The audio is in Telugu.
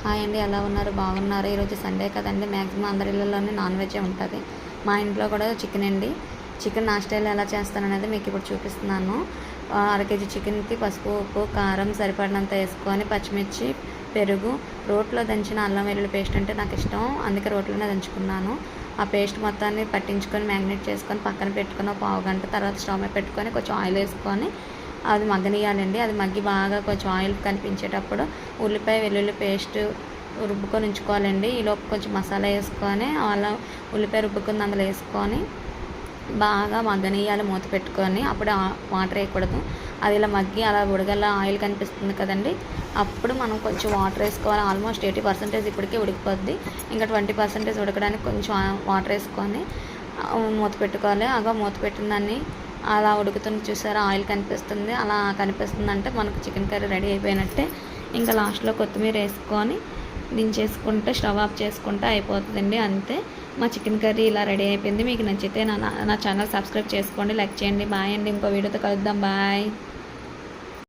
హాయ్ అండి, ఎలా ఉన్నారు? బాగున్నారు. ఈరోజు సండే కదండి, మ్యాక్సిమం అందరి ఇళ్ళలోనే నాన్ వెజ్ ఉంటుంది. మా ఇంట్లో కూడా చికెన్ అండి. చికెన్ నా స్టైల్లో ఎలా చేస్తాననేది మీకు ఇప్పుడు చూపిస్తున్నాను. అరకేజీ చికెన్కి పసుపు, ఉప్పు, కారం సరిపడినంత వేసుకొని, పచ్చిమిర్చి, పెరుగు, రోట్లో దంచిన అల్లం వెల్లుల్లి పేస్ట్ అంటే నాకు ఇష్టం, అందుకే రోట్లోనే దంచుకున్నాను. ఆ పేస్ట్ మొత్తాన్ని పట్టించుకొని మ్యాగ్నేట్ చేసుకొని పక్కన పెట్టుకుని పావు గంట తర్వాత స్టవ్ మీద పెట్టుకొని కొంచెం ఆయిల్ వేసుకొని అది మగ్గనియాలండి. అది మగ్గి బాగా కొంచెం ఆయిల్ కనిపించేటప్పుడు ఉల్లిపాయ వెల్లుల్లి పేస్ట్ రుబ్బుకొని ఉంచుకోవాలండి. ఈలోపు కొంచెం మసాలా వేసుకొని అలా ఉల్లిపాయ రుబ్బుకొని అందులో వేసుకొని బాగా మగ్గనియాలి మూత పెట్టుకొని. అప్పుడు వాటర్ వేయకూడదు. అది ఇలా మగ్గి అలా ఉడగల ఆయిల్ కనిపిస్తుంది కదండి, అప్పుడు మనం కొంచెం వాటర్ వేసుకోవాలి. ఆల్మోస్ట్ 80% ఇప్పటికే ఉడికిపోద్ది. ఇంకా 20% ఉడకడానికి కొంచెం వాటర్ వేసుకొని మూత పెట్టుకోవాలి. మూత పెట్టిన దాన్ని అలా ఉడుకుతుంది చూసారా, ఆయిల్ కనిపిస్తుంది. అలా కనిపిస్తుందంటే మనకు చికెన్ కర్రీ రెడీ అయిపోయినట్టే. ఇంకా లాస్ట్లో కొత్తిమీర వేసుకొని దించేసుకుంటే స్టవ్ ఆఫ్ చేసుకుంటే అయిపోతుందండి. అంతే, మా చికెన్ కర్రీ ఇలా రెడీ అయిపోయింది. మీకు నచ్చితే నా ఛానల్ సబ్స్క్రైబ్ చేసుకోండి, లైక్ చేయండి. బాయ్ అండి, ఇంకో వీడియోతో కలుద్దాం. బాయ్.